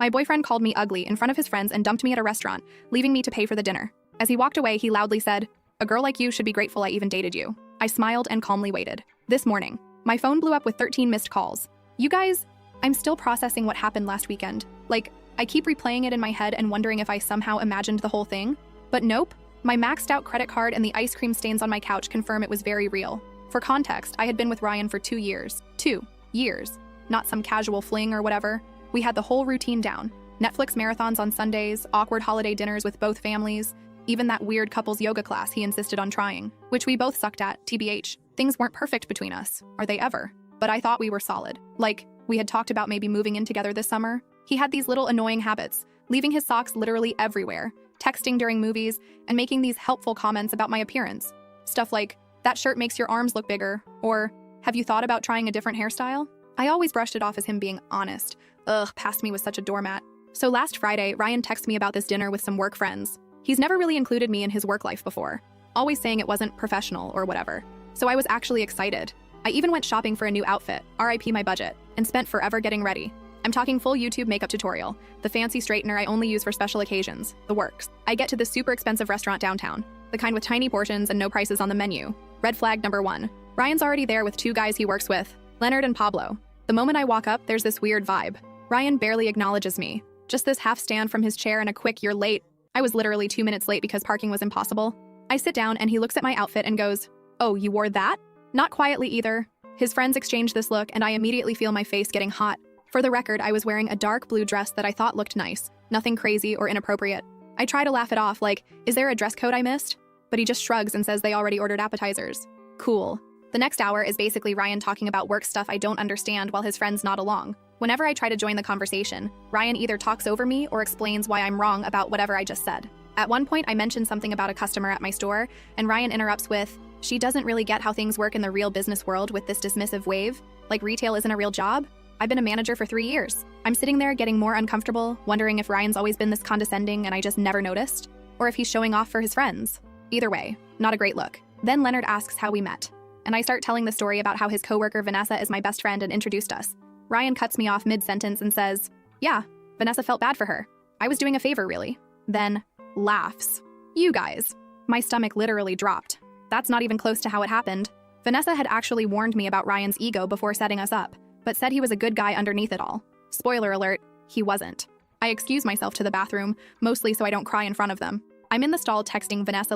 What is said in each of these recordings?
My boyfriend called me ugly in front of his friends and dumped me at a restaurant, leaving me to pay for the dinner. As he walked away, he loudly said, "A girl like you should be grateful I even dated you." I smiled and calmly waited. This morning, my phone blew up with 13 missed calls. You guys, I'm still processing what happened last weekend. I keep replaying it in my head and wondering if I somehow imagined the whole thing. But nope, my maxed out credit card and the ice cream stains on my couch confirm it was very real. For context, I had been with Ryan for 2 years. 2 years. Not some casual fling or whatever. We had the whole routine down. Netflix marathons on Sundays, awkward holiday dinners with both families, even that weird couples yoga class he insisted on trying, which we both sucked at, TBH. Things weren't perfect between us. Are they ever? But I thought we were solid. We had talked about maybe moving in together this summer. He had these little annoying habits, leaving his socks literally everywhere, texting during movies, and making these helpful comments about my appearance. Stuff like, "That shirt makes your arms look bigger," or, "Have you thought about trying a different hairstyle?" I always brushed it off as him being honest. Past me was such a doormat. So last Friday, Ryan texted me about this dinner with some work friends. He's never really included me in his work life before, always saying it wasn't professional or whatever. So I was actually excited. I even went shopping for a new outfit, RIP my budget, and spent forever getting ready. I'm talking full YouTube makeup tutorial, the fancy straightener I only use for special occasions, the works. I get to this super expensive restaurant downtown, the kind with tiny portions and no prices on the menu. Red flag number 1. Ryan's already there with 2 guys he works with, Leonard and Pablo. The moment I walk up, there's this weird vibe. Ryan barely acknowledges me. Just this half stand from his chair and a quick "you're late." I was literally 2 minutes late because parking was impossible. I sit down and he looks at my outfit and goes, "Oh, you wore that?" Not quietly either. His friends exchange this look and I immediately feel my face getting hot. For the record, I was wearing a dark blue dress that I thought looked nice, nothing crazy or inappropriate. I try to laugh it off is there a dress code I missed? But he just shrugs and says they already ordered appetizers. Cool. The next hour is basically Ryan talking about work stuff I don't understand while his friends nod along. Whenever I try to join the conversation, Ryan either talks over me or explains why I'm wrong about whatever I just said. At one point, I mentioned something about a customer at my store, and Ryan interrupts with, "She doesn't really get how things work in the real business world with this dismissive wave. Retail isn't a real job? I've been a manager for 3 years." I'm sitting there getting more uncomfortable, wondering if Ryan's always been this condescending and I just never noticed, or if he's showing off for his friends. Either way, not a great look. Then Leonard asks how we met, and I start telling the story about how his coworker Vanessa is my best friend and introduced us. Ryan cuts me off mid-sentence and says, "Yeah, Vanessa felt bad for her. I was doing a favor, really." Then laughs. You guys. My stomach literally dropped. That's not even close to how it happened. Vanessa had actually warned me about Ryan's ego before setting us up, but said he was a good guy underneath it all. Spoiler alert, he wasn't. I excuse myself to the bathroom, mostly so I don't cry in front of them. I'm in the stall texting Vanessa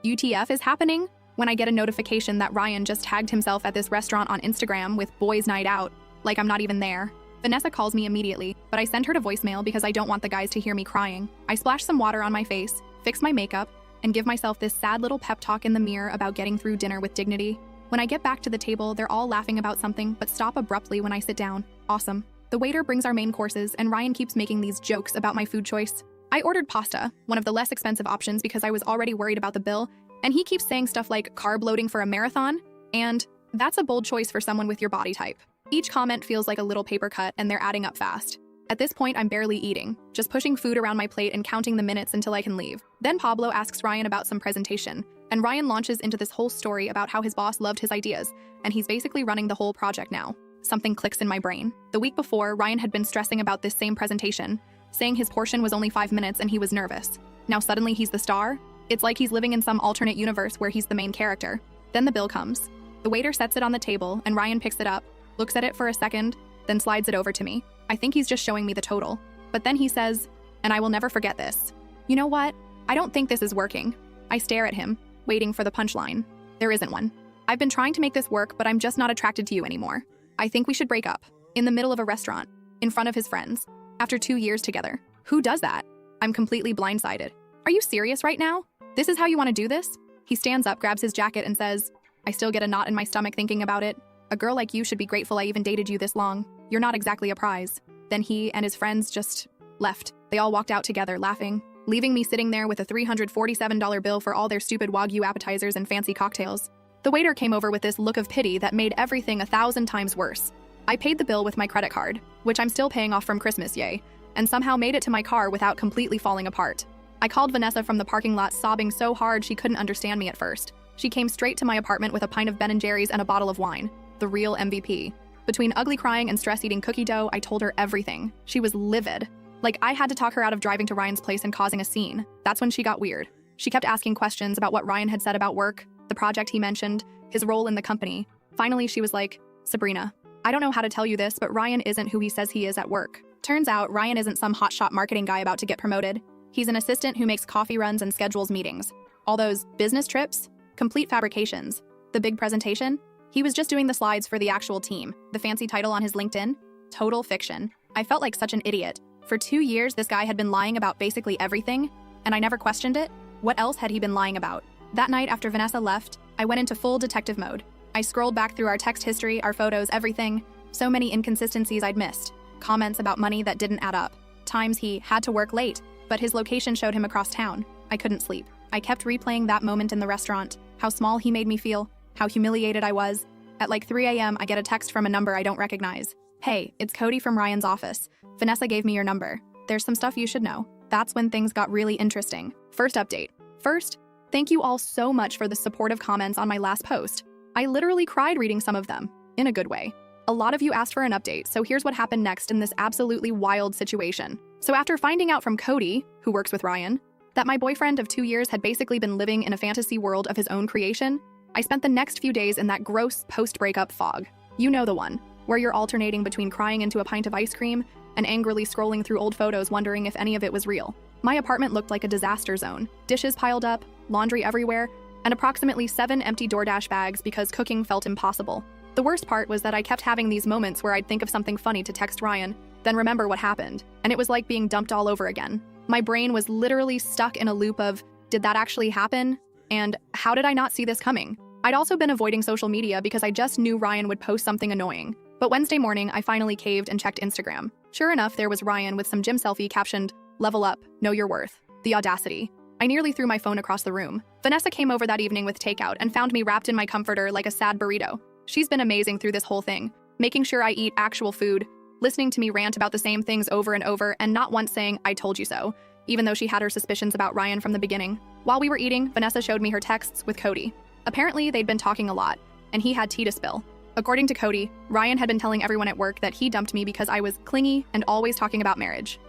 "UTF is happening?" when I get a notification that Ryan just tagged himself at this restaurant on Instagram with boys' night out. I'm not even there. Vanessa calls me immediately, but I send her to voicemail because I don't want the guys to hear me crying. I splash some water on my face, fix my makeup, and give myself this sad little pep talk in the mirror about getting through dinner with dignity. When I get back to the table, they're all laughing about something, but stop abruptly when I sit down. Awesome. The waiter brings our main courses, and Ryan keeps making these jokes about my food choice. I ordered pasta, one of the less expensive options because I was already worried about the bill, and he keeps saying stuff like carb loading for a marathon, and that's a bold choice for someone with your body type. Each comment feels like a little paper cut, and they're adding up fast. At this point, I'm barely eating, just pushing food around my plate and counting the minutes until I can leave. Then Pablo asks Ryan about some presentation, and Ryan launches into this whole story about how his boss loved his ideas, and he's basically running the whole project now. Something clicks in my brain. The week before, Ryan had been stressing about this same presentation, saying his portion was only 5 minutes and he was nervous. Now suddenly he's the star? It's like he's living in some alternate universe where he's the main character. Then the bill comes. The waiter sets it on the table, and Ryan picks it up, looks at it for a second, then slides it over to me. I think he's just showing me the total. But then he says, and I will never forget this, "You know what? I don't think this is working." I stare at him, waiting for the punchline. There isn't one. "I've been trying to make this work, but I'm just not attracted to you anymore. I think we should break up." In the middle of a restaurant, in front of his friends, after 2 years together. Who does that? I'm completely blindsided. Are you serious right now? This is how you want to do this? He stands up, grabs his jacket, and says, I still get a knot in my stomach thinking about it. "A girl like you should be grateful I even dated you this long. You're not exactly a prize." Then he and his friends just left. They all walked out together, laughing, leaving me sitting there with a $347 bill for all their stupid Wagyu appetizers and fancy cocktails. The waiter came over with this look of pity that made everything 1,000 times worse. I paid the bill with my credit card, which I'm still paying off from Christmas, yay, and somehow made it to my car without completely falling apart. I called Vanessa from the parking lot sobbing so hard she couldn't understand me at first. She came straight to my apartment with a pint of Ben & Jerry's and a bottle of wine. The real MVP. Between ugly crying and stress eating cookie dough, I told her everything. She was livid. Like, I had to talk her out of driving to Ryan's place and causing a scene. That's when she got weird. She kept asking questions about what Ryan had said about work, the project he mentioned, his role in the company. Finally, she was like, "Sabrina, I don't know how to tell you this, but Ryan isn't who he says he is at work." Turns out, Ryan isn't some hotshot marketing guy about to get promoted. He's an assistant who makes coffee runs and schedules meetings. All those business trips? Complete fabrications. The big presentation? He was just doing the slides for the actual team. The fancy title on his LinkedIn? Total fiction. I felt like such an idiot. For 2 years, this guy had been lying about basically everything, and I never questioned it. What else had he been lying about? That night after Vanessa left, I went into full detective mode. I scrolled back through our text history, our photos, everything. So many inconsistencies I'd missed. Comments about money that didn't add up. Times he had to work late, but his location showed him across town. I couldn't sleep. I kept replaying that moment in the restaurant, how small he made me feel, how humiliated I was. At like 3 a.m., I get a text from a number I don't recognize. "Hey, it's Cody from Ryan's office. Vanessa gave me your number. There's some stuff you should know." That's when things got really interesting. First update. First, thank you all so much for the supportive comments on my last post. I literally cried reading some of them, in a good way. A lot of you asked for an update, so here's what happened next in this absolutely wild situation. So after finding out from Cody, who works with Ryan, that my boyfriend of 2 years had basically been living in a fantasy world of his own creation, I spent the next few days in that gross post-breakup fog. You know the one, where you're alternating between crying into a pint of ice cream and angrily scrolling through old photos wondering if any of it was real. My apartment looked like a disaster zone. Dishes piled up, laundry everywhere, and approximately 7 empty DoorDash bags because cooking felt impossible. The worst part was that I kept having these moments where I'd think of something funny to text Ryan, then remember what happened, and it was like being dumped all over again. My brain was literally stuck in a loop of, did that actually happen? And how did I not see this coming? I'd also been avoiding social media because I just knew Ryan would post something annoying. But Wednesday morning, I finally caved and checked Instagram. Sure enough, there was Ryan with some gym selfie captioned, "Level up, know your worth." The audacity. I nearly threw my phone across the room. Vanessa came over that evening with takeout and found me wrapped in my comforter like a sad burrito. She's been amazing through this whole thing, making sure I eat actual food, listening to me rant about the same things over and over, and not once saying, "I told you so," even though she had her suspicions about Ryan from the beginning. While we were eating, Vanessa showed me her texts with Cody. Apparently, they'd been talking a lot, and he had tea to spill. According to Cody, Ryan had been telling everyone at work that he dumped me because I was clingy and always talking about marriage.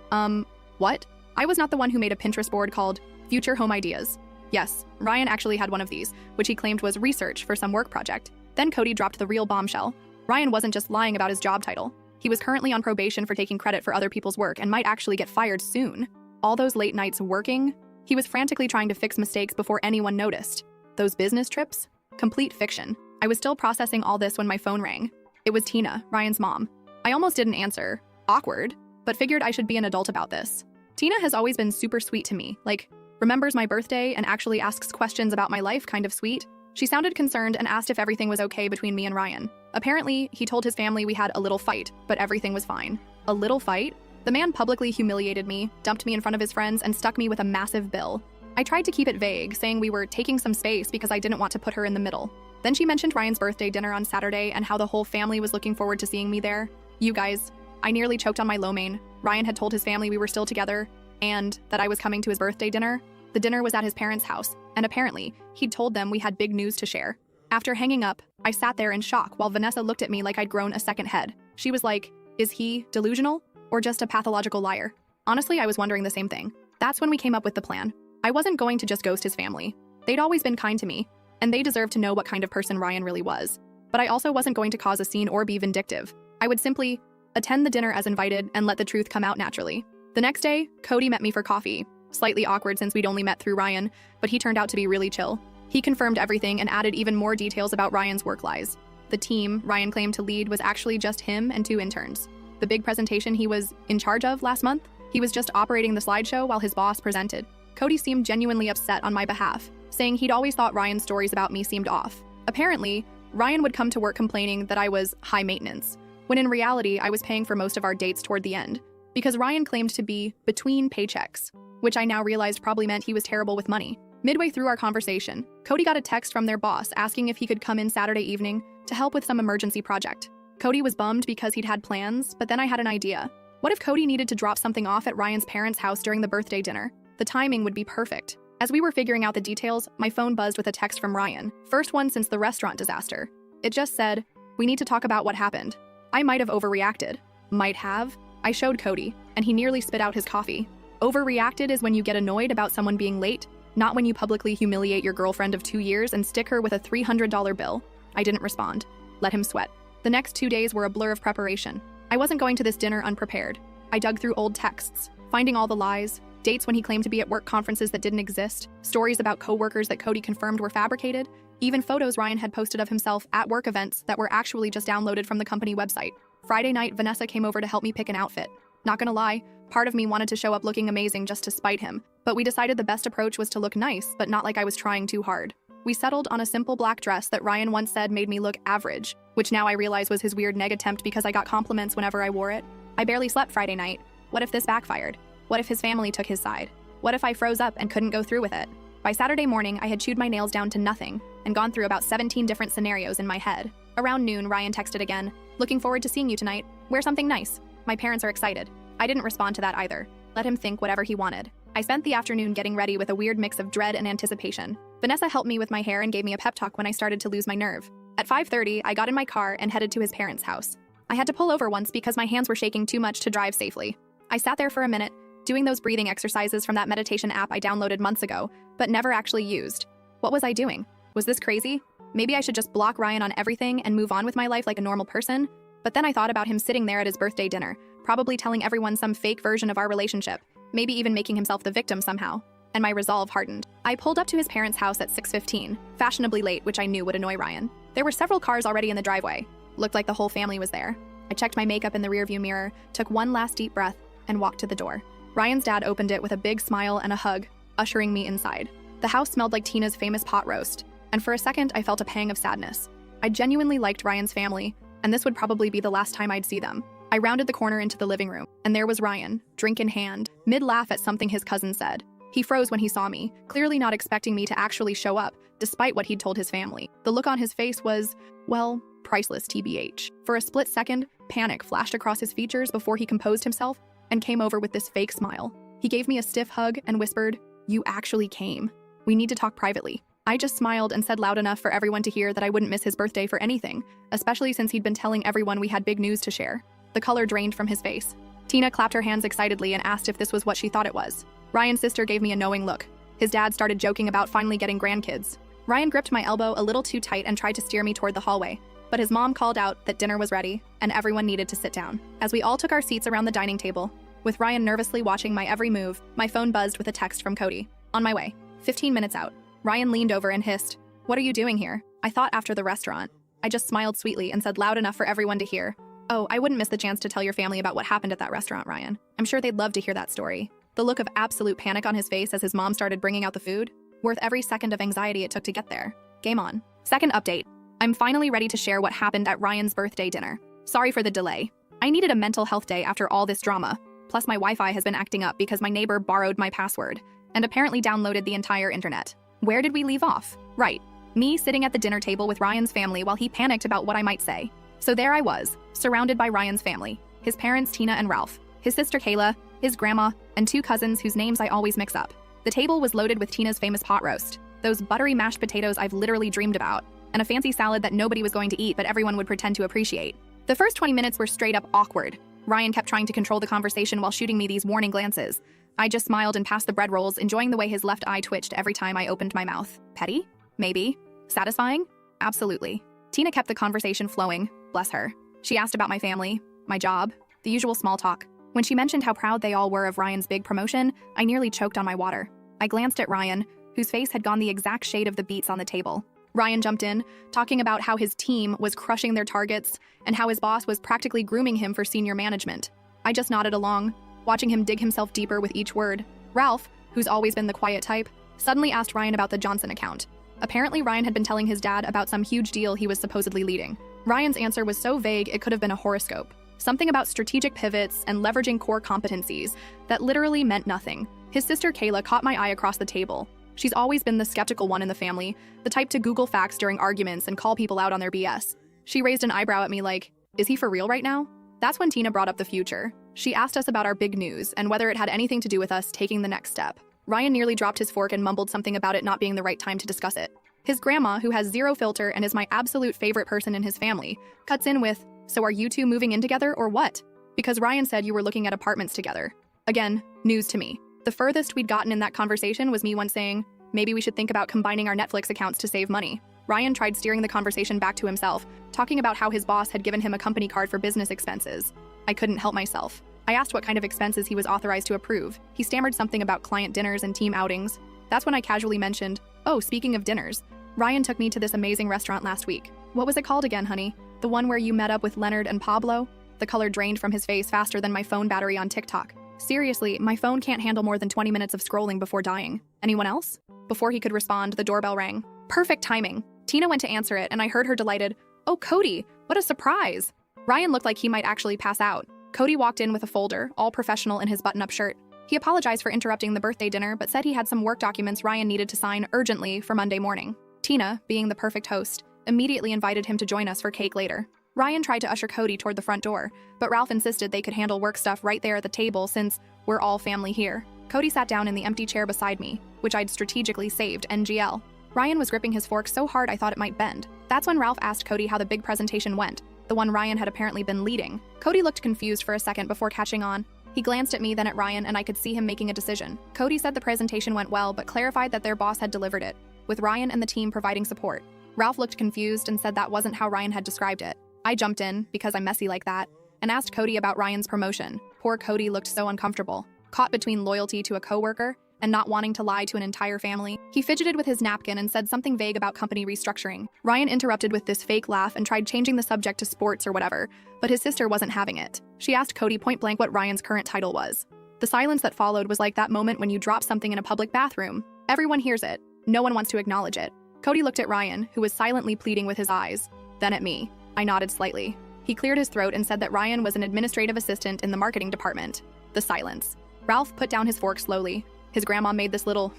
What? I was not the one who made a Pinterest board called Future Home Ideas. Yes, Ryan actually had one of these, which he claimed was research for some work project. Then Cody dropped the real bombshell. Ryan wasn't just lying about his job title. He was currently on probation for taking credit for other people's work and might actually get fired soon. All those late nights working, he was frantically trying to fix mistakes before anyone noticed. Those business trips? Complete fiction. I was still processing all this when my phone rang. It was Tina, Ryan's mom. I almost didn't answer. Awkward, but figured I should be an adult about this. Tina has always been super sweet to me, like, remembers my birthday and actually asks questions about my life, kind of sweet. She sounded concerned and asked if everything was okay between me and Ryan. Apparently, he told his family we had a little fight, but everything was fine. A little fight? The man publicly humiliated me, dumped me in front of his friends, and stuck me with a massive bill. I tried to keep it vague, saying we were taking some space because I didn't want to put her in the middle. Then she mentioned Ryan's birthday dinner on Saturday and how the whole family was looking forward to seeing me there. You guys, I nearly choked on my lo mein. Ryan had told his family we were still together and that I was coming to his birthday dinner. The dinner was at his parents' house, and apparently, he'd told them we had big news to share. After hanging up, I sat there in shock while Vanessa looked at me like I'd grown a second head. She was like, is he delusional or just a pathological liar? Honestly, I was wondering the same thing. That's when we came up with the plan. I wasn't going to just ghost his family. They'd always been kind to me, and they deserved to know what kind of person Ryan really was. But I also wasn't going to cause a scene or be vindictive. I would simply attend the dinner as invited and let the truth come out naturally. The next day, Cody met me for coffee. Slightly awkward since we'd only met through Ryan, but he turned out to be really chill. He confirmed everything and added even more details about Ryan's work lies. The team Ryan claimed to lead was actually just him and 2 interns. The big presentation he was in charge of last month, he was just operating the slideshow while his boss presented. Cody seemed genuinely upset on my behalf, saying he'd always thought Ryan's stories about me seemed off. Apparently, Ryan would come to work complaining that I was high maintenance, when in reality I was paying for most of our dates toward the end, because Ryan claimed to be between paychecks, which I now realized probably meant he was terrible with money. Midway through our conversation, Cody got a text from their boss asking if he could come in Saturday evening to help with some emergency project. Cody was bummed because he'd had plans, but then I had an idea. What if Cody needed to drop something off at Ryan's parents' house during the birthday dinner? The timing would be perfect. As we were figuring out the details, my phone buzzed with a text from Ryan. First one since the restaurant disaster. It just said, "We need to talk about what happened." I might have overreacted. Might have. I showed Cody, and he nearly spit out his coffee. Overreacted is when you get annoyed about someone being late, not when you publicly humiliate your girlfriend of 2 years and stick her with a $300 bill. I didn't respond. Let him sweat. The next 2 days were a blur of preparation. I wasn't going to this dinner unprepared. I dug through old texts, finding all the lies, dates when he claimed to be at work conferences that didn't exist, stories about coworkers that Cody confirmed were fabricated, even photos Ryan had posted of himself at work events that were actually just downloaded from the company website. Friday night, Vanessa came over to help me pick an outfit. Not gonna lie, part of me wanted to show up looking amazing just to spite him, but we decided the best approach was to look nice, but not like I was trying too hard. We settled on a simple black dress that Ryan once said made me look average, which now I realize was his weird neg attempt because I got compliments whenever I wore it. I barely slept Friday night. What if this backfired? What if his family took his side? What if I froze up and couldn't go through with it? By Saturday morning, I had chewed my nails down to nothing and gone through about 17 different scenarios in my head. Around noon, Ryan texted again, "Looking forward to seeing you tonight. Wear something nice. My parents are excited." I didn't respond to that either. Let him think whatever he wanted. I spent the afternoon getting ready with a weird mix of dread and anticipation. Vanessa helped me with my hair and gave me a pep talk when I started to lose my nerve. At 5:30, I got in my car and headed to his parents' house. I had to pull over once because my hands were shaking too much to drive safely. I sat there for a minute, doing those breathing exercises from that meditation app I downloaded months ago, but never actually used. What was I doing? Was this crazy? Maybe I should just block Ryan on everything and move on with my life like a normal person? But then I thought about him sitting there at his birthday dinner, probably telling everyone some fake version of our relationship, maybe even making himself the victim somehow. And my resolve hardened. I pulled up to his parents' house at 6:15, fashionably late, which I knew would annoy Ryan. There were several cars already in the driveway. Looked like the whole family was there. I checked my makeup in the rearview mirror, took one last deep breath, and walked to the door. Ryan's dad opened it with a big smile and a hug, ushering me inside. The house smelled like Tina's famous pot roast, and for a second I felt a pang of sadness. I genuinely liked Ryan's family, and this would probably be the last time I'd see them. I rounded the corner into the living room, and there was Ryan, drink in hand, mid-laugh at something his cousin said. He froze when he saw me, clearly not expecting me to actually show up, despite what he'd told his family. The look on his face was, well, priceless TBH. For a split second, panic flashed across his features before he composed himself and came over with this fake smile. He gave me a stiff hug and whispered, "You actually came. We need to talk privately." I just smiled and said loud enough for everyone to hear that I wouldn't miss his birthday for anything, especially since he'd been telling everyone we had big news to share. The color drained from his face. Tina clapped her hands excitedly and asked if this was what she thought it was. Ryan's sister gave me a knowing look. His dad started joking about finally getting grandkids. Ryan gripped my elbow a little too tight and tried to steer me toward the hallway, but his mom called out that dinner was ready and everyone needed to sit down. As we all took our seats around the dining table, with Ryan nervously watching my every move, my phone buzzed with a text from Cody. On my way. 15 minutes out. Ryan leaned over and hissed, "What are you doing here?" I thought after the restaurant. I just smiled sweetly and said loud enough for everyone to hear, "Oh, I wouldn't miss the chance to tell your family about what happened at that restaurant, Ryan. I'm sure they'd love to hear that story." The look of absolute panic on his face as his mom started bringing out the food, worth every second of anxiety it took to get there. Game on. Second update. I'm finally ready to share what happened at Ryan's birthday dinner. Sorry for the delay. I needed a mental health day after all this drama. Plus my Wi-Fi has been acting up because my neighbor borrowed my password and apparently downloaded the entire internet. Where did we leave off? Right. Me sitting at the dinner table with Ryan's family while he panicked about what I might say. So there I was, surrounded by Ryan's family, his parents Tina and Ralph, his sister Kayla, his grandma, and 2 cousins whose names I always mix up. The table was loaded with Tina's famous pot roast, those buttery mashed potatoes I've literally dreamed about, and a fancy salad that nobody was going to eat but everyone would pretend to appreciate. The first 20 minutes were straight up awkward. Ryan kept trying to control the conversation while shooting me these warning glances. I just smiled and passed the bread rolls, enjoying the way his left eye twitched every time I opened my mouth. Petty? Maybe. Satisfying? Absolutely. Tina kept the conversation flowing, bless her. She asked about my family, my job, the usual small talk. When she mentioned how proud they all were of Ryan's big promotion, I nearly choked on my water. I glanced at Ryan, whose face had gone the exact shade of the beets on the table. Ryan jumped in, talking about how his team was crushing their targets and how his boss was practically grooming him for senior management. I just nodded along, watching him dig himself deeper with each word. Ralph, who's always been the quiet type, suddenly asked Ryan about the Johnson account. Apparently, Ryan had been telling his dad about some huge deal he was supposedly leading. Ryan's answer was so vague it could have been a horoscope. Something about strategic pivots and leveraging core competencies that literally meant nothing. His sister Kayla caught my eye across the table. She's always been the skeptical one in the family, the type to Google facts during arguments and call people out on their BS. She raised an eyebrow at me like, "Is he for real right now?" That's when Tina brought up the future. She asked us about our big news and whether it had anything to do with us taking the next step. Ryan nearly dropped his fork and mumbled something about it not being the right time to discuss it. His grandma, who has zero filter and is my absolute favorite person in his family, cuts in with, "So are you two moving in together or what?" Because Ryan said you were looking at apartments together. Again, news to me. The furthest we'd gotten in that conversation was me once saying, maybe we should think about combining our Netflix accounts to save money. Ryan tried steering the conversation back to himself, talking about how his boss had given him a company card for business expenses. I couldn't help myself. I asked what kind of expenses he was authorized to approve. He stammered something about client dinners and team outings. That's when I casually mentioned, oh, speaking of dinners, Ryan took me to this amazing restaurant last week. What was it called again, honey? The one where you met up with Leonard and Pablo? The color drained from his face faster than my phone battery on TikTok. Seriously, my phone can't handle more than 20 minutes of scrolling before dying. Anyone else? Before he could respond, the doorbell rang. Perfect timing. Tina went to answer it, and I heard her delighted, oh, Cody, what a surprise. Ryan looked like he might actually pass out. Cody walked in with a folder, all professional in his button-up shirt. He apologized for interrupting the birthday dinner, but said he had some work documents Ryan needed to sign urgently for Monday morning. Tina, being the perfect host, immediately invited him to join us for cake later. Ryan tried to usher Cody toward the front door, but Ralph insisted they could handle work stuff right there at the table since we're all family here. Cody sat down in the empty chair beside me, which I'd strategically saved NGL. Ryan was gripping his fork so hard I thought it might bend. That's when Ralph asked Cody how the big presentation went, the one Ryan had apparently been leading. Cody looked confused for a second before catching on. He glanced at me, then at Ryan, and I could see him making a decision. Cody said the presentation went well, but clarified that their boss had delivered it, with Ryan and the team providing support. Ralph looked confused and said that wasn't how Ryan had described it. I jumped in, because I'm messy like that, and asked Cody about Ryan's promotion. Poor Cody looked so uncomfortable, caught between loyalty to a coworker and not wanting to lie to an entire family. He fidgeted with his napkin and said something vague about company restructuring. Ryan interrupted with this fake laugh and tried changing the subject to sports or whatever, but his sister wasn't having it. She asked Cody point blank what Ryan's current title was. The silence that followed was like that moment when you drop something in a public bathroom. Everyone hears it. No one wants to acknowledge it. Cody looked at Ryan, who was silently pleading with his eyes, then at me. I nodded slightly. He cleared his throat and said that Ryan was an administrative assistant in the marketing department. The silence. Ralph put down his fork slowly. His grandma made this little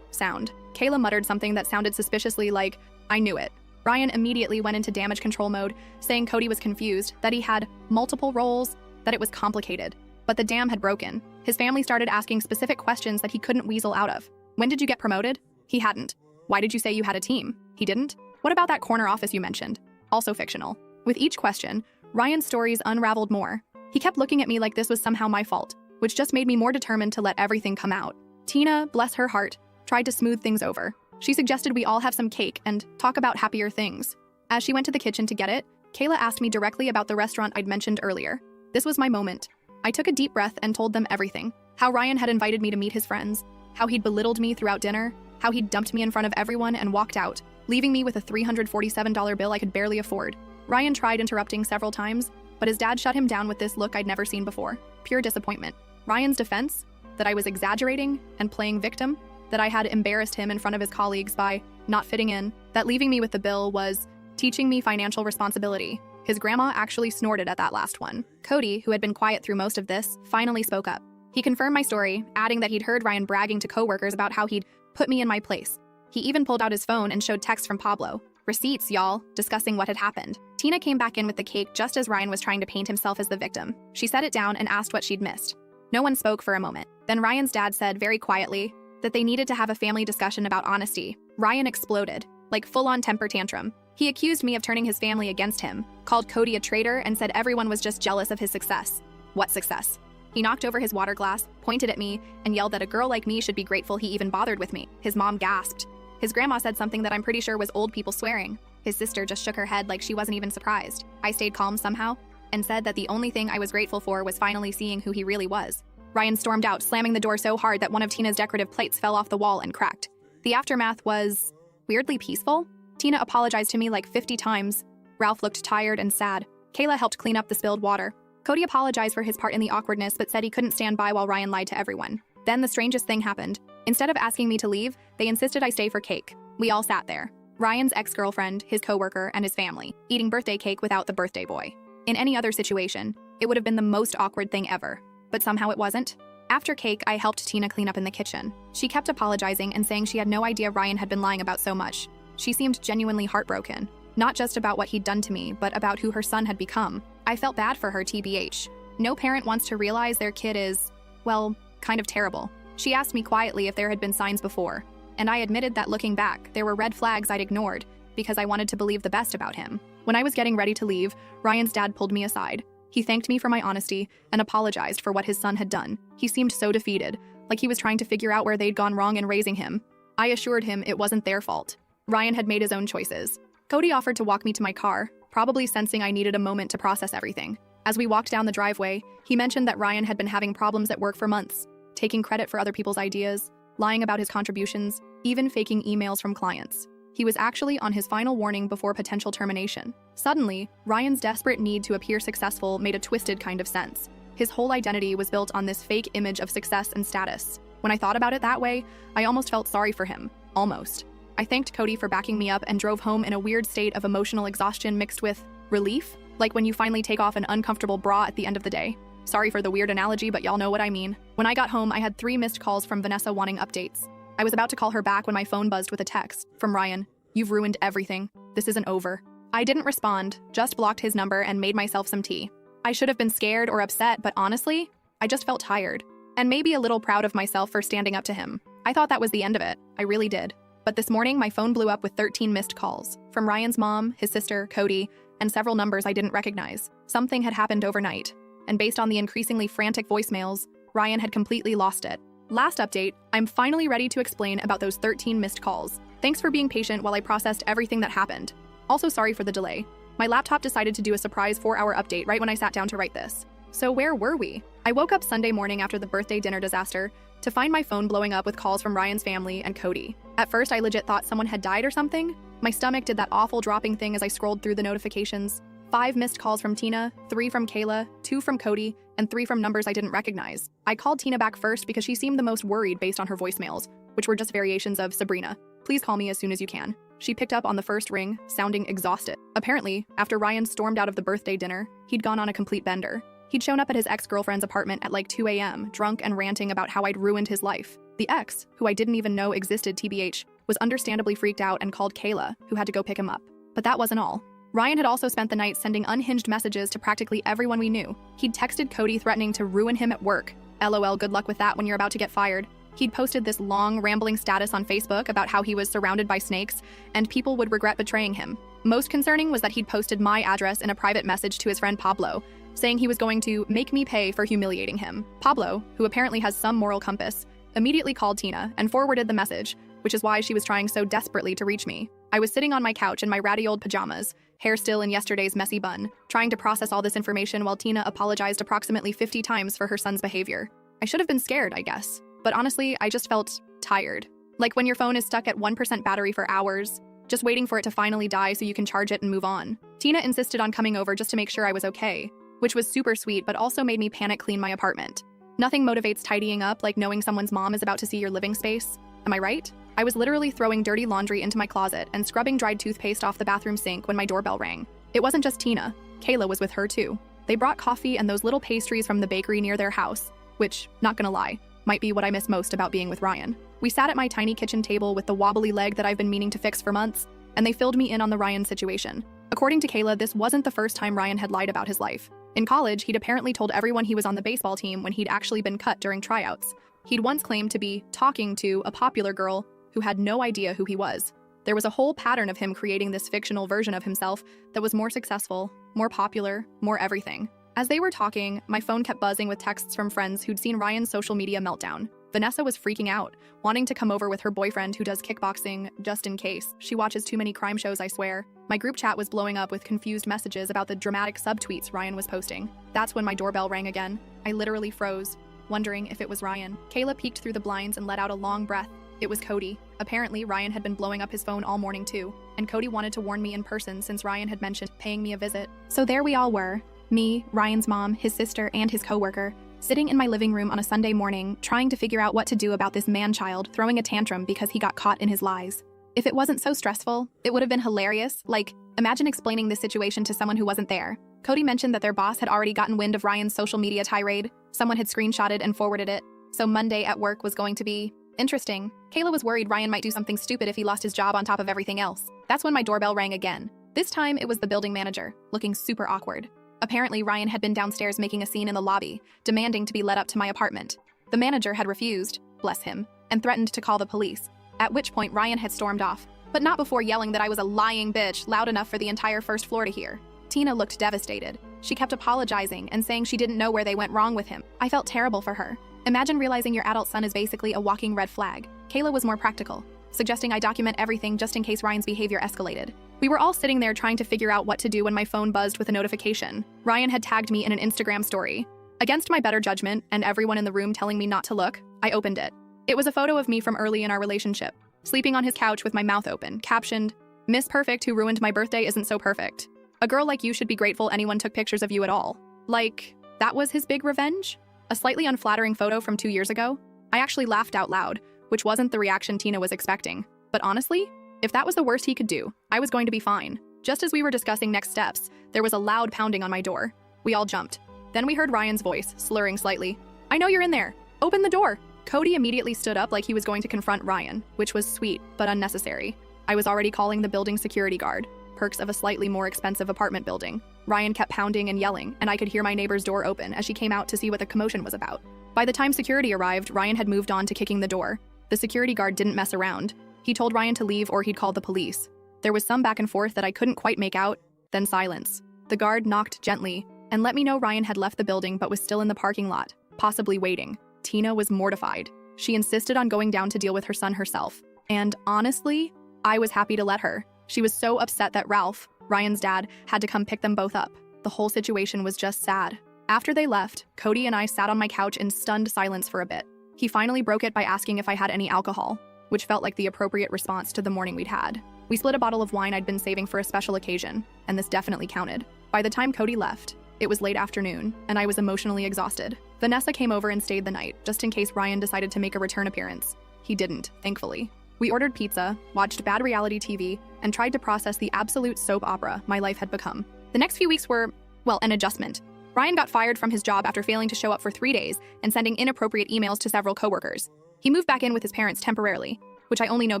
sound. Kayla muttered something that sounded suspiciously like, I knew it. Ryan immediately went into damage control mode, saying Cody was confused, that he had multiple roles, that it was complicated. But the dam had broken. His family started asking specific questions that he couldn't weasel out of. When did you get promoted? He hadn't. Why did you say you had a team? He didn't. What about that corner office you mentioned? Also fictional. With each question, Ryan's stories unraveled more. He kept looking at me like this was somehow my fault, which just made me more determined to let everything come out. Tina, bless her heart, tried to smooth things over. She suggested we all have some cake and talk about happier things. As she went to the kitchen to get it, Kayla asked me directly about the restaurant I'd mentioned earlier. This was my moment. I took a deep breath and told them everything. How Ryan had invited me to meet his friends, how he'd belittled me throughout dinner, how he'd dumped me in front of everyone and walked out, leaving me with a $347 bill I could barely afford. Ryan tried interrupting several times, but his dad shut him down with this look I'd never seen before. Pure disappointment. Ryan's defense? That I was exaggerating and playing victim, that I had embarrassed him in front of his colleagues by not fitting in, that leaving me with the bill was teaching me financial responsibility. His grandma actually snorted at that last one. Cody, who had been quiet through most of this, finally spoke up. He confirmed my story, adding that he'd heard Ryan bragging to coworkers about how he'd put me in my place. He even pulled out his phone and showed texts from Pablo. Receipts, y'all, discussing what had happened. Tina came back in with the cake just as Ryan was trying to paint himself as the victim. She set it down and asked what she'd missed. No one spoke for a moment. Then Ryan's dad said very quietly that they needed to have a family discussion about honesty. Ryan exploded, like full-on temper tantrum. He accused me of turning his family against him, called Cody a traitor, and said everyone was just jealous of his success. What success? He knocked over his water glass, pointed at me, and yelled that a girl like me should be grateful he even bothered with me. His mom gasped. His grandma said something that I'm pretty sure was old people swearing. His sister just shook her head like she wasn't even surprised. I stayed calm somehow, and said that the only thing I was grateful for was finally seeing who he really was. Ryan stormed out, slamming the door so hard that one of Tina's decorative plates fell off the wall and cracked. The aftermath was weirdly peaceful. Tina apologized to me like 50 times. Ralph looked tired and sad. Kayla helped clean up the spilled water. Cody apologized for his part in the awkwardness but said he couldn't stand by while Ryan lied to everyone. Then the strangest thing happened. Instead of asking me to leave, they insisted I stay for cake. We all sat there. Ryan's ex-girlfriend, his coworker, and his family, eating birthday cake without the birthday boy. In any other situation, it would have been the most awkward thing ever. But somehow it wasn't. After cake, I helped Tina clean up in the kitchen. She kept apologizing and saying she had no idea Ryan had been lying about so much. She seemed genuinely heartbroken, not just about what he'd done to me, but about who her son had become. I felt bad for her, TBH. No parent wants to realize their kid is, well, kind of terrible. She asked me quietly if there had been signs before, and I admitted that looking back, there were red flags I'd ignored because I wanted to believe the best about him. When I was getting ready to leave, Ryan's dad pulled me aside. He thanked me for my honesty and apologized for what his son had done. He seemed so defeated, like he was trying to figure out where they'd gone wrong in raising him. I assured him it wasn't their fault. Ryan had made his own choices. Cody offered to walk me to my car, probably sensing I needed a moment to process everything. As we walked down the driveway, he mentioned that Ryan had been having problems at work for months, taking credit for other people's ideas, lying about his contributions, even faking emails from clients. He was actually on his final warning before potential termination. Suddenly, Ryan's desperate need to appear successful made a twisted kind of sense. His whole identity was built on this fake image of success and status. When I thought about it that way, I almost felt sorry for him. Almost. I thanked Cody for backing me up and drove home in a weird state of emotional exhaustion mixed with relief, like when you finally take off an uncomfortable bra at the end of the day. Sorry for the weird analogy, but y'all know what I mean. When I got home, I had 3 missed calls from Vanessa wanting updates. I was about to call her back when my phone buzzed with a text from Ryan. "You've ruined everything. This isn't over." I didn't respond, just blocked his number and made myself some tea. I should have been scared or upset, but honestly, I just felt tired. And maybe a little proud of myself for standing up to him. I thought that was the end of it. I really did. But this morning, my phone blew up with 13 missed calls. From Ryan's mom, his sister, Cody, and several numbers I didn't recognize. Something had happened overnight. And based on the increasingly frantic voicemails, Ryan had completely lost it. Last update, I'm finally ready to explain about those 13 missed calls. Thanks for being patient while I processed everything that happened. Also sorry for the delay. My laptop decided to do a surprise 4-hour update right when I sat down to write this. So where were we? I woke up Sunday morning after the birthday dinner disaster to find my phone blowing up with calls from Ryan's family and Cody. At first, I legit thought someone had died or something. My stomach did that awful dropping thing as I scrolled through the notifications. 5 missed calls from Tina, 3 from Kayla, 2 from Cody, and 3 from numbers I didn't recognize. I called Tina back first because she seemed the most worried based on her voicemails, which were just variations of "Sabrina, please call me as soon as you can." She picked up on the first ring, sounding exhausted. Apparently, after Ryan stormed out of the birthday dinner, he'd gone on a complete bender. He'd shown up at his ex-girlfriend's apartment at like 2 a.m., drunk and ranting about how I'd ruined his life. The ex, who I didn't even know existed TBH, was understandably freaked out and called Kayla, who had to go pick him up. But that wasn't all. Ryan had also spent the night sending unhinged messages to practically everyone we knew. He'd texted Cody threatening to ruin him at work. LOL, good luck with that when you're about to get fired. He'd posted this long, rambling status on Facebook about how he was surrounded by snakes and people would regret betraying him. Most concerning was that he'd posted my address in a private message to his friend Pablo, saying he was going to make me pay for humiliating him. Pablo, who apparently has some moral compass, immediately called Tina and forwarded the message, which is why she was trying so desperately to reach me. I was sitting on my couch in my ratty old pajamas, hair still in yesterday's messy bun, trying to process all this information while Tina apologized approximately 50 times for her son's behavior. I should have been scared, I guess. But honestly, I just felt tired. Like when your phone is stuck at 1% battery for hours, just waiting for it to finally die so you can charge it and move on. Tina insisted on coming over just to make sure I was okay, which was super sweet but also made me panic clean my apartment. Nothing motivates tidying up like knowing someone's mom is about to see your living space. Am I right? I was literally throwing dirty laundry into my closet and scrubbing dried toothpaste off the bathroom sink when my doorbell rang. It wasn't just Tina. Kayla was with her too. They brought coffee and those little pastries from the bakery near their house, which, not gonna lie, might be what I miss most about being with Ryan. We sat at my tiny kitchen table with the wobbly leg that I've been meaning to fix for months, and they filled me in on the Ryan situation. According to Kayla, this wasn't the first time Ryan had lied about his life. In college, he'd apparently told everyone he was on the baseball team when he'd actually been cut during tryouts. He'd once claimed to be talking to a popular girl who had no idea who he was. There was a whole pattern of him creating this fictional version of himself that was more successful, more popular, more everything. As they were talking, my phone kept buzzing with texts from friends who'd seen Ryan's social media meltdown. Vanessa was freaking out, wanting to come over with her boyfriend who does kickboxing just in case. She watches too many crime shows, I swear. My group chat was blowing up with confused messages about the dramatic subtweets Ryan was posting. That's when my doorbell rang again. I literally froze, wondering if it was Ryan. Kayla peeked through the blinds and let out a long breath. It was Cody. Apparently, Ryan had been blowing up his phone all morning too, and Cody wanted to warn me in person since Ryan had mentioned paying me a visit. So there we all were. Me, Ryan's mom, his sister, and his coworker, sitting in my living room on a Sunday morning, trying to figure out what to do about this man-child throwing a tantrum because he got caught in his lies. If it wasn't so stressful, it would have been hilarious. Like, imagine explaining this situation to someone who wasn't there. Cody mentioned that their boss had already gotten wind of Ryan's social media tirade. Someone had screenshotted and forwarded it. So Monday at work was going to be interesting. Kayla was worried Ryan might do something stupid if he lost his job on top of everything else. That's when my doorbell rang again. This time, it was the building manager, looking super awkward. Apparently, Ryan had been downstairs making a scene in the lobby, demanding to be let up to my apartment. The manager had refused, bless him, and threatened to call the police, at which point Ryan had stormed off, but not before yelling that I was a lying bitch loud enough for the entire first floor to hear. Tina looked devastated. She kept apologizing and saying she didn't know where they went wrong with him. I felt terrible for her. Imagine realizing your adult son is basically a walking red flag. Kayla was more practical, suggesting I document everything just in case Ryan's behavior escalated. We were all sitting there trying to figure out what to do when my phone buzzed with a notification. Ryan had tagged me in an Instagram story. Against my better judgment and everyone in the room telling me not to look, I opened it. It was a photo of me from early in our relationship, sleeping on his couch with my mouth open, captioned, "Miss Perfect who ruined my birthday isn't so perfect. A girl like you should be grateful anyone took pictures of you at all." Like, that was his big revenge? A slightly unflattering photo from 2 years ago? I actually laughed out loud, which wasn't the reaction Tina was expecting. But honestly, if that was the worst he could do, I was going to be fine. Just as we were discussing next steps, there was a loud pounding on my door. We all jumped. Then we heard Ryan's voice, slurring slightly. "I know you're in there. Open the door." Cody immediately stood up like he was going to confront Ryan, which was sweet, but unnecessary. I was already calling the building security guard, perks of a slightly more expensive apartment building. Ryan kept pounding and yelling, and I could hear my neighbor's door open as she came out to see what the commotion was about. By the time security arrived, Ryan had moved on to kicking the door. The security guard didn't mess around. He told Ryan to leave or he'd call the police. There was some back and forth that I couldn't quite make out, then silence. The guard knocked gently and let me know Ryan had left the building but was still in the parking lot, possibly waiting. Tina was mortified. She insisted on going down to deal with her son herself. And honestly, I was happy to let her. She was so upset that Ralph, Ryan's dad, had to come pick them both up. The whole situation was just sad. After they left, Cody and I sat on my couch in stunned silence for a bit. He finally broke it by asking if I had any alcohol, which felt like the appropriate response to the morning we'd had. We split a bottle of wine I'd been saving for a special occasion, and this definitely counted. By the time Cody left, it was late afternoon, and I was emotionally exhausted. Vanessa came over and stayed the night, just in case Ryan decided to make a return appearance. He didn't, thankfully. We ordered pizza, watched bad reality TV, and tried to process the absolute soap opera my life had become. The next few weeks were, well, an adjustment. Ryan got fired from his job after failing to show up for 3 days and sending inappropriate emails to several coworkers. He moved back in with his parents temporarily, which I only know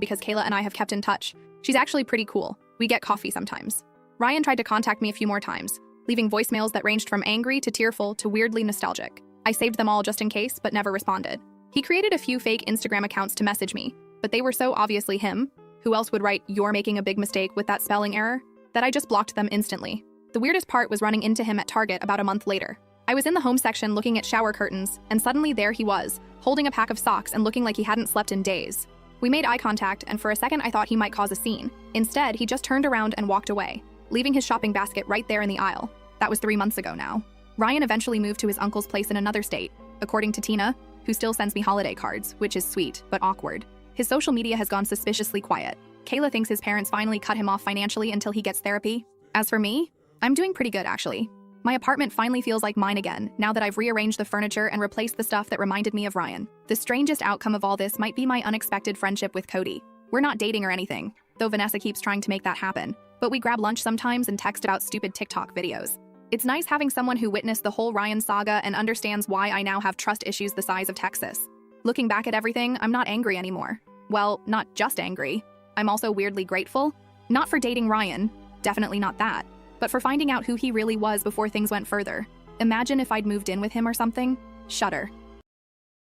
because Kayla and I have kept in touch. She's actually pretty cool. We get coffee sometimes. Ryan tried to contact me a few more times, leaving voicemails that ranged from angry to tearful to weirdly nostalgic. I saved them all just in case, but never responded. He created a few fake Instagram accounts to message me, but they were so obviously him, who else would write "you're making a big mistake" with that spelling error, that I just blocked them instantly. The weirdest part was running into him at Target about a month later. I was in the home section looking at shower curtains, and suddenly there he was, holding a pack of socks and looking like he hadn't slept in days. We made eye contact, and for a second I thought he might cause a scene. Instead, he just turned around and walked away, leaving his shopping basket right there in the aisle. That was 3 months ago now. Ryan eventually moved to his uncle's place in another state, according to Tina, who still sends me holiday cards, which is sweet, but awkward. His social media has gone suspiciously quiet. Kayla thinks his parents finally cut him off financially until he gets therapy. As for me, I'm doing pretty good, actually. My apartment finally feels like mine again, now that I've rearranged the furniture and replaced the stuff that reminded me of Ryan. The strangest outcome of all this might be my unexpected friendship with Cody. We're not dating or anything, though Vanessa keeps trying to make that happen, but we grab lunch sometimes and text about stupid TikTok videos. It's nice having someone who witnessed the whole Ryan saga and understands why I now have trust issues the size of Texas. Looking back at everything, I'm not angry anymore. Well, not just angry. I'm also weirdly grateful. Not for dating Ryan, definitely not that, but for finding out who he really was before things went further. Imagine if I'd moved in with him or something. Shudder.